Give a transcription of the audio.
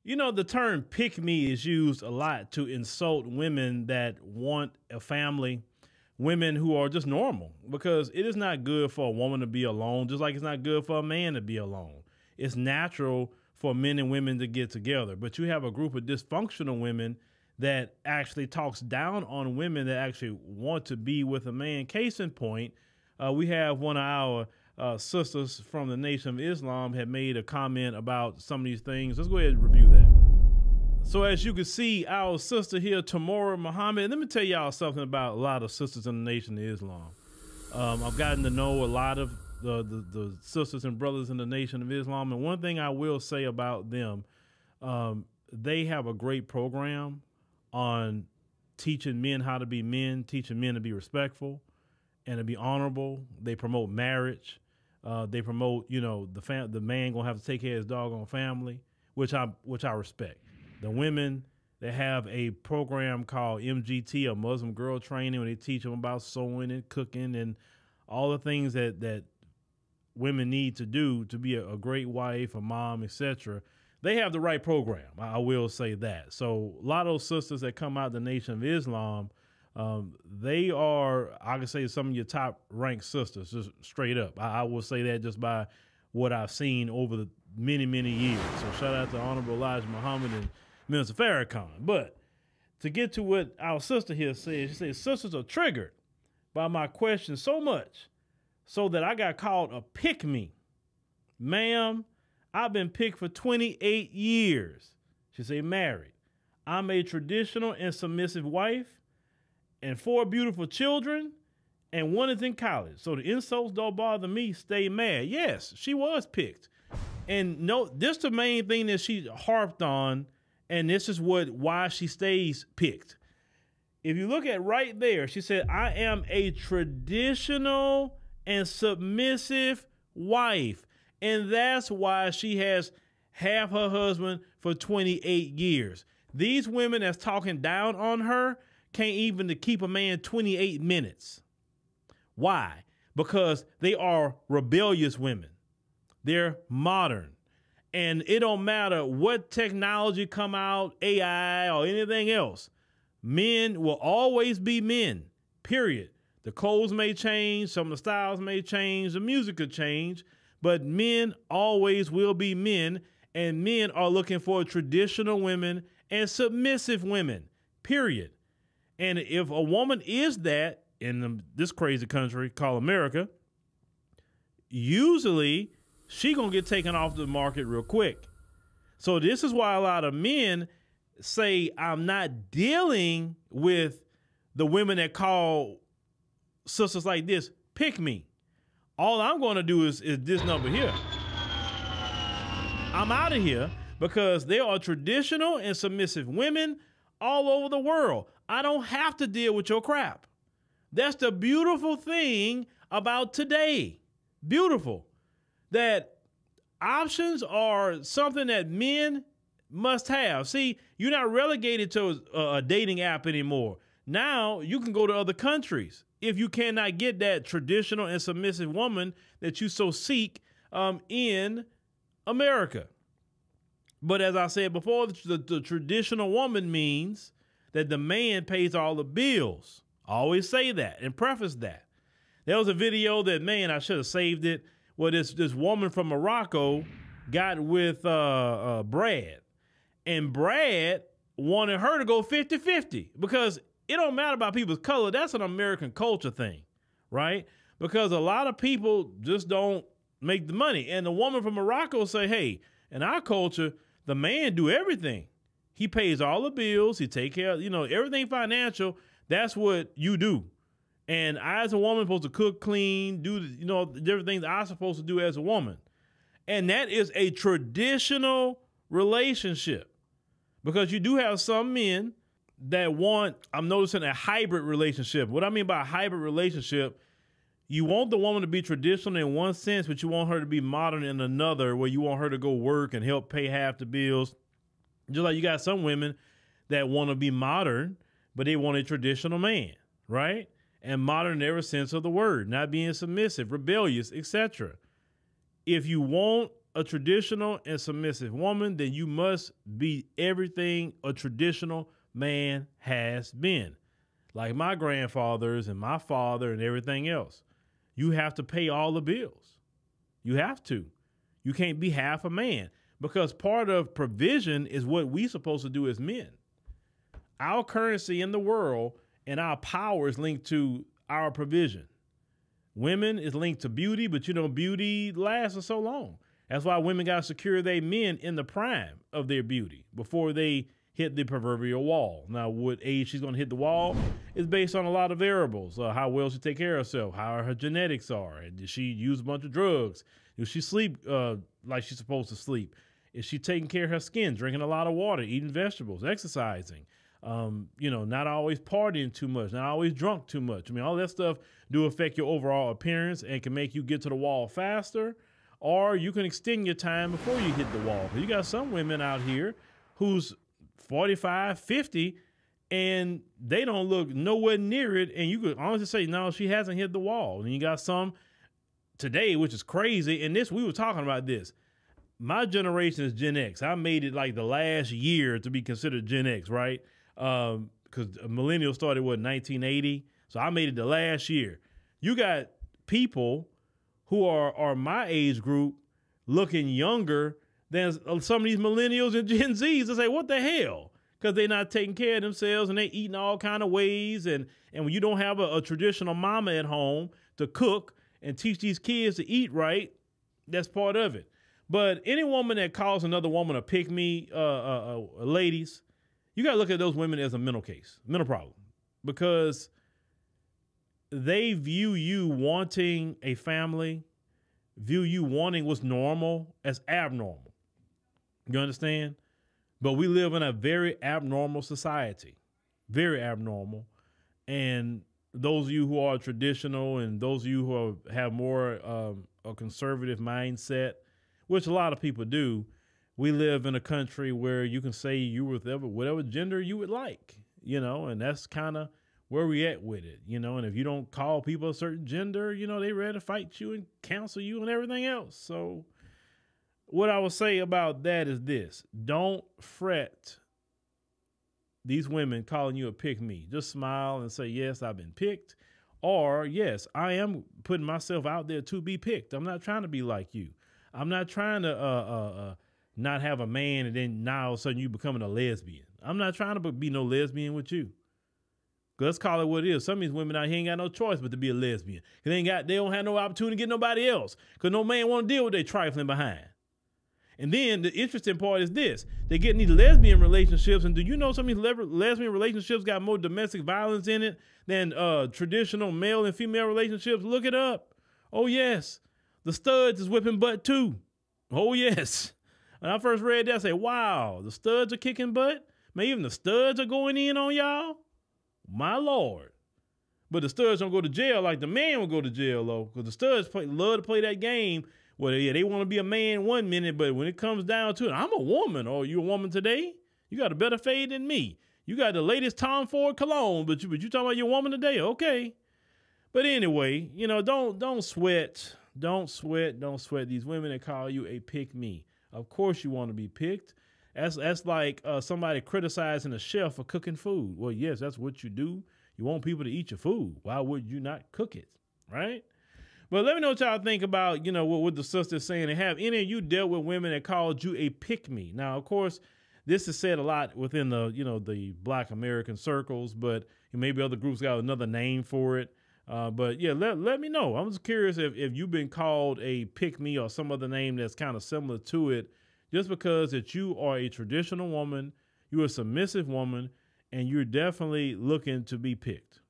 You know, the term pick me is used a lot to insult women that want a family, women who are just normal, because it is not good for a woman to be alone, just like it's not good for a man to be alone. It's natural for men and women to get together, but you have a group of dysfunctional women that actually talks down on women that actually want to be with a man. Case in point, we have one of our sisters from the Nation of Islam had made a comment about some of these things. Let's go ahead and review that. So as you can see, our sister here, Tamora Muhammad, let me tell y'all something about a lot of sisters in the Nation of Islam. I've gotten to know a lot of the sisters and brothers in the Nation of Islam, and one thing I will say about them, they have a great program on teaching men how to be men, teaching men to be respectful and to be honorable. They promote marriage. They promote, you know, the man gonna have to take care of his doggone family, which I respect. The women, they have a program called MGT, a Muslim Girl Training, where they teach them about sewing and cooking and all the things that women need to do to be a great wife, a mom, etc. They have the right program. I will say that. So a lot of those sisters that come out of the Nation of Islam, they are, I can say, some of your top ranked sisters, just straight up. I will say that just by what I've seen over the many, many years. So shout out to Honorable Elijah Muhammad and Minister Farrakhan. But to get to what our sister here says, she says, sisters are triggered by my question so much so that I got called a pick me. Ma'am, I've been picked for 28 years. She said, married. I'm a traditional and submissive wife and 4 beautiful children, and one is in college. So the insults don't bother me. Stay mad. Yes, she was picked. And no, this is the main thing that she harped on, and this is why she stays picked. If you look at right there, she said, I am a traditional and submissive wife. And that's why she has half her husband for 28 years. These women that's talking down on her can't even to keep a man 28 minutes. Why? Because they are rebellious women. They're modern. And it don't matter what technology come out, AI or anything else. Men will always be men, period. The clothes may change, some of the styles may change, the music could change, but men always will be men, and men are looking for traditional women and submissive women, period. And if a woman is that in this crazy country called America, usually she gonna get taken off the market real quick. So this is why a lot of men say, I'm not dealing with the women that call sisters like this, pick me. All I'm going to do is this number here. I'm out of here, because there are traditional and submissive women all over the world. I don't have to deal with your crap. That's the beautiful thing about today. Beautiful. That options are something that men must have. See, you're not relegated to a dating app anymore. Now you can go to other countries if you cannot get that traditional and submissive woman that you so seek in America. But as I said before, the traditional woman means that the man pays all the bills. I always say that and preface that. There was a video that, man, I should have saved it, where this woman from Morocco got with Brad. And Brad wanted her to go 50-50, because it don't matter about people's color. That's an American culture thing, right? Because a lot of people just don't make the money. And the woman from Morocco say, hey, in our culture, the man do everything. He pays all the bills. He take care of, you know, everything financial. That's what you do. And I, as a woman, supposed to cook, clean, do, you know, the different things I'm supposed to do as a woman. And that is a traditional relationship, because you do have some men that want, I'm noticing, a hybrid relationship. What I mean by a hybrid relationship, you want the woman to be traditional in one sense, but you want her to be modern in another, where you want her to go work and help pay half the bills. Just like you got some women that want to be modern, but they want a traditional man, right? And modern in every sense of the word, not being submissive, rebellious, etc. If you want a traditional and submissive woman, then you must be everything a traditional man has been. Like my grandfathers and my father and everything else. You have to pay all the bills. You have to. You can't be half a man, because part of provision is what we're supposed to do as men. Our currency in the world and our power is linked to our provision. Women is linked to beauty, but beauty lasts for so long. That's why women got to secure their men in the prime of their beauty before they hit the proverbial wall. Now, what age she's going to hit the wall is based on a lot of variables. How well she take care of herself, how her genetics are. Does she use a bunch of drugs? Does she sleep like she's supposed to sleep? Is she taking care of her skin, drinking a lot of water, eating vegetables, exercising? Not always partying too much, not always drunk too much. I mean, all that stuff do affect your overall appearance and can make you get to the wall faster, or you can extend your time before you hit the wall. You got some women out here who's 45, 50, and they don't look nowhere near it. And you could honestly say, no, she hasn't hit the wall. And you got some today, which is crazy. And we were talking about this. My generation is Gen X. I made it like the last year to be considered Gen X, right? Because millennials started, 1980? So I made it the last year. You got people who are my age group looking younger than some of these millennials and Gen Zs to say, what the hell? Because they're not taking care of themselves and they eating all kind of ways. And when you don't have a traditional mama at home to cook and teach these kids to eat right, that's part of it. But any woman that calls another woman a pick-me, ladies, you got to look at those women as a mental case, mental problem, because they view you wanting a family, view you wanting what's normal as abnormal. You understand? But we live in a very abnormal society, very abnormal. And those of you who are traditional and those of you who have more a conservative mindset, which a lot of people do, we live in a country where you can say you whatever gender you would like, and that's kind of where we at with it, and if you don't call people a certain gender, they ready to fight you and cancel you and everything else. So what I would say about that is this: don't fret these women calling you a pick-me. Just smile and say, yes, I've been picked, or yes, I am putting myself out there to be picked. I'm not trying to be like you. I'm not trying to not have a man and then now all of a sudden you becoming a lesbian. I'm not trying to be no lesbian with you. Let's call it what it is. Some of these women out here ain't got no choice but to be a lesbian. They don't have no opportunity to get nobody else, because no man want to deal with their trifling behind. And then the interesting part is this: they get in these lesbian relationships, and do you know some of these lesbian relationships got more domestic violence in it than traditional male and female relationships? Look it up. Oh yes, the studs is whipping butt too. Oh yes. When I first read that, I said, wow, the studs are kicking butt? Man, even the studs are going in on y'all? My Lord. But the studs don't go to jail like the man will go to jail, though, because the studs love to play that game where they want to be a man 1 minute, but when it comes down to it, I'm a woman. Oh, you a woman today? You got a better fade than me. You got the latest Tom Ford cologne, but you talking about your woman today? Okay. But anyway, don't sweat. Don't sweat these women that call you a pick-me. Of course you want to be picked. That's like somebody criticizing a chef for cooking food. Well, yes, that's what you do. You want people to eat your food. Why would you not cook it, right? But let me know what y'all think about, what the sister's saying. And have any of you dealt with women that called you a pick-me? Now, of course, this is said a lot within the, the Black American circles, but maybe other groups got another name for it. But yeah, let me know. I'm just curious if you've been called a pick-me or some other name that's kind of similar to it, just because that you are a traditional woman, you're a submissive woman, and you're definitely looking to be picked.